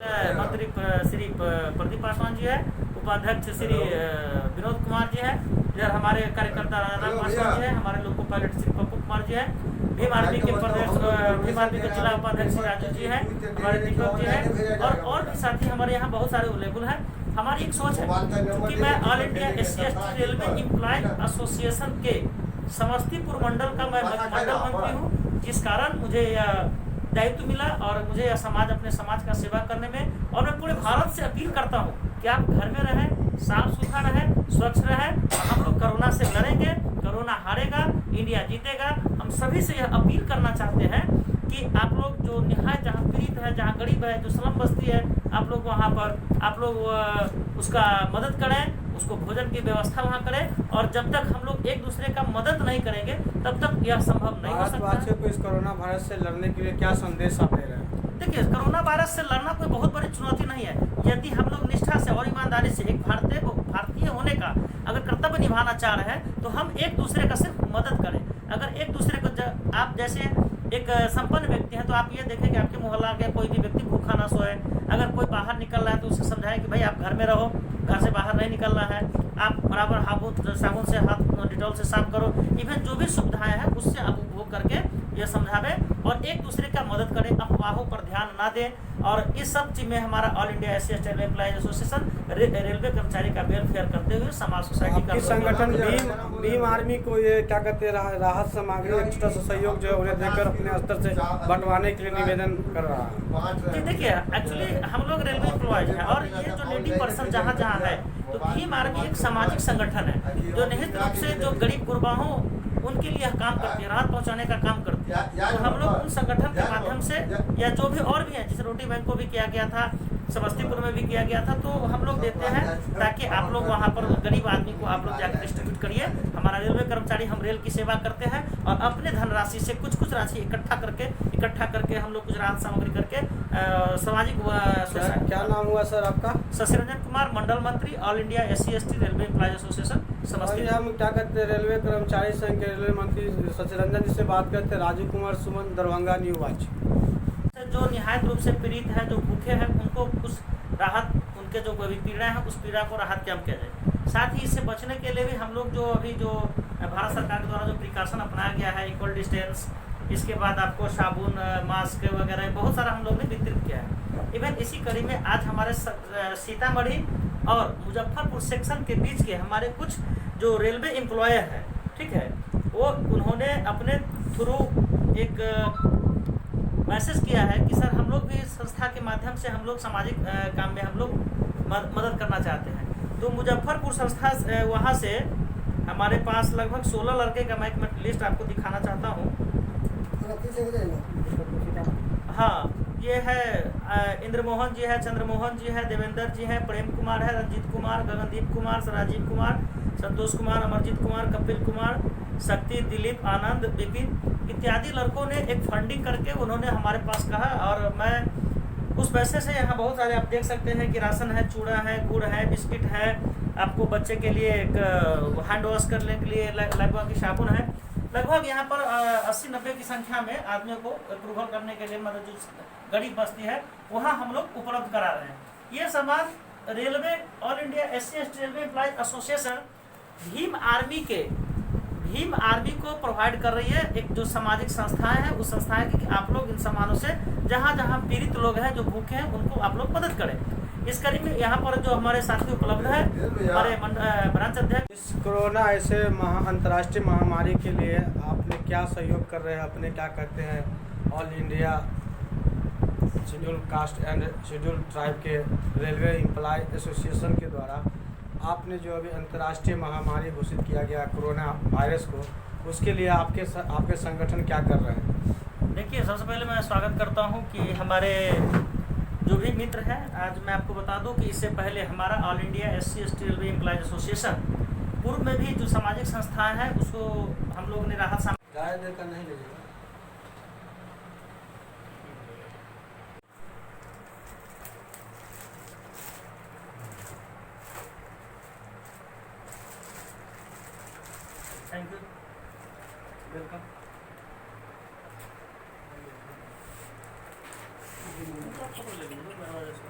मंत्री श्री प्रदीप पासवान जी है, उपाध्यक्ष श्री विनोद कुमार जी है, इधर हमारे कार्यकर्ता राधा पासवान जी है, हमारे लोको पायलट श्री पप्पू कुमार जी है, भीम आर्मी के जिला उपाध्यक्ष श्री राजू जी है, हमारे दीपक जी है और भी साथी हमारे यहाँ बहुत सारे अवेलेबल हैं। हमारी एक सोच है कि मैं all India SC/ST railway employ association के समस्तीपुर मंडल का मैं मंडल मंत्री हूँ, जिस कारण मुझे दायित्व मिला और मुझे यह समाज अपने समाज का सेवा करने में, और मैं पूरे भारत से अपील करता हूँ कि आप घर में रहें, साफ सुथरा रहें, स्वच्छ रहें। हम लोग कोरोना से लड़ेंगे, कोरोना हारेगा, इंडिया जीतेगा। हम सभी से यह अपील करना चाहते हैं कि आप लोग जो निहायत जहाँ पीड़ित है, जहाँ गरीब है, जो स्लम बस्ती है, आप लोग वहाँ पर आप लोग उसका मदद करें, उसको भोजन की व्यवस्था वहाँ करें। और जब तक हम लोग एक दूसरे का मदद नहीं करेंगे तब तक यह संभव नहीं हो सकता। भारतवासियों को इस कोरोना वायरस से लड़ने के लिए क्या संदेश आप दे रहे हैं? देखिए, कोरोना वायरस से लड़ना कोई बहुत बड़ी चुनौती नहीं है। यदि हम लोग निष्ठा से और ईमानदारी से एक भारतीय होने का अगर कर्तव्य निभाना चाह रहे हैं तो हम एक दूसरे का सिर्फ मदद करें। अगर एक दूसरे को आप जैसे एक संपन्न व्यक्ति हैं तो आप ये देखें कि आपके मोहल्ला के कोई भी व्यक्ति भूखा ना सोए। अगर कोई बाहर निकल रहा है तो उसे समझाएं कि भाई आप घर में रहो, घर से बाहर नहीं निकलना है, आप बराबर साबुन से हाथ डिटॉल से साफ करो। इवन जो भी सुविधाएं हैं उससे आप उपभोग करके ये समझावें और एक दूसरे का मदद करें, अफवाहों पर ध्यान ना दें। और इस सब चीज में हमारा all India SC/ST railway employees association railway कर्मचारी का वेलफेयर करते हुए समाज सोसाइटी का संगठन भीम आर्मी को ये क्या कहते हैं, राहत सामग्री एक छोटा सा सहयोग जो है उन्हें देकर अपने स्तर से बंटवाने के लिए निवेदन कर रहा है। देखिए, एक्चुअली हम लोग रेलवे एम्प्लॉयज हैं और ये जो 90% जहाँ जहाँ है तो भीम आर्मी एक सामाजिक संगठन है जो निहित रूप से जो गरीब गुरबाहों उनके लिए काम करती है, राहत पहुंचाने का काम करती है। तो हम लोग उन संगठन के माध्यम से या जो भी और भी है, जैसे रोटी बैंक को भी किया गया था, समस्तीपुर में भी किया गया था, तो हम लोग देते हैं ताकि आप लोग वहाँ पर गरीब आदमी को आप लोग जाकर डिस्ट्रीब्यूट करिए। हमारा रेलवे कर्मचारी, हम रेल की सेवा करते हैं और अपने धनराशि से कुछ राशि इकट्ठा करके हम लोग कुछ राहत सामग्री करके सामाजिक क्या नाम हुआ सर आपका? शशि रंजन कुमार, मंडल मंत्री, all India SC/ST railway employees association Samastipur. हम क्या कहते हैं, रेलवे कर्मचारी संघ के रेलवे मंत्री शशि रंजन जी से बात करते हैं। Raju Kumar Suman, Darbhanga new watch. जो निहायत रूप से पीड़ित हैं, जो भूखे हैं, उनको कुछ राहत, उनके जो अभी पीड़ा है उस पीड़ा को राहत क्या किया जाए। साथ ही इससे बचने के लिए भी हम लोग जो अभी जो भारत सरकार के द्वारा जो प्रिकॉशन अपनाया गया है, इक्वल डिस्टेंस, इसके बाद आपको साबुन, मास्क वगैरह बहुत सारा हम लोग ने वितरित किया है। इवन इसी कड़ी में आज हमारे सीतामढ़ी और मुजफ्फरपुर सेक्शन के बीच के हमारे कुछ जो रेलवे एम्प्लॉयर हैं, ठीक है, वो उन्होंने अपने थ्रू एक मैसेज किया है कि सर हम लोग भी संस्था के माध्यम से हम लोग सामाजिक काम में हम लोग मदद करना चाहते हैं। तो मुजफ्फरपुर संस्था वहाँ से हमारे पास लगभग 16 लड़के का मैं एक लिस्ट आपको दिखाना चाहता हूँ। हाँ, ये है इंद्रमोहन जी है, चंद्रमोहन जी है, देवेंद्र जी है, प्रेम कुमार है, रंजीत कुमार, गगनदीप कुमार, राजीव कुमार, संतोष कुमार, अमरजीत कुमार, कपिल कुमार, शक्ति, दिलीप, आनंद, विपिन इत्यादि लड़कों ने एक फंडिंग करके उन्होंने हमारे पास कहा। और मैं उस पैसे से यहाँ बहुत सारे आप देख सकते हैं कि राशन है, चूड़ा है, गुड़ है, बिस्किट है, आपको बच्चे के लिए एक हैंड वॉश करने के लिए लगभग की साबुन है। लगभग यहाँ पर 80-90 की संख्या में आदमियों को अप्रूवल करने के लिए, मतलब जो गरीब बस्ती है वहाँ हम लोग उपलब्ध करा रहे हैं। ये सामान railway all India SC/ST railway employees association Bhim army को प्रोवाइड कर रही है। एक जो सामाजिक संस्थाएं हैं उस संस्थाएं की कि आप लोग इन सामानों से जहाँ जहाँ पीड़ित लोग हैं, जो भूखे हैं, उनको आप लोग मदद करें। इस कड़ी में यहाँ पर जो हमारे साथी उपलब्ध है, हमारे ब्रांच अध्यक्ष। इस कोरोना ऐसे अंतर्राष्ट्रीय महामारी के लिए आपने क्या सहयोग कर रहे हैं? अपने क्या कहते हैं all India schedule caste and schedule tribe के रेलवे एम्प्लॉय एसोसिएशन के द्वारा आपने जो अभी अंतर्राष्ट्रीय महामारी घोषित किया गया कोरोना वायरस को, उसके लिए आपके संगठन क्या कर रहे हैं? देखिए, सबसे पहले मैं स्वागत करता हूं कि हमारे जो भी मित्र हैं, आज मैं आपको बता दूं कि इससे पहले हमारा all India SC/ST railway employees association पूर्व में भी जो सामाजिक संस्थाएं हैं उसको हम लोग ने राहत राय देकर नहीं लीजिएगा। Thank you, welcome. फोटो ले लीजिए दरवाजा से।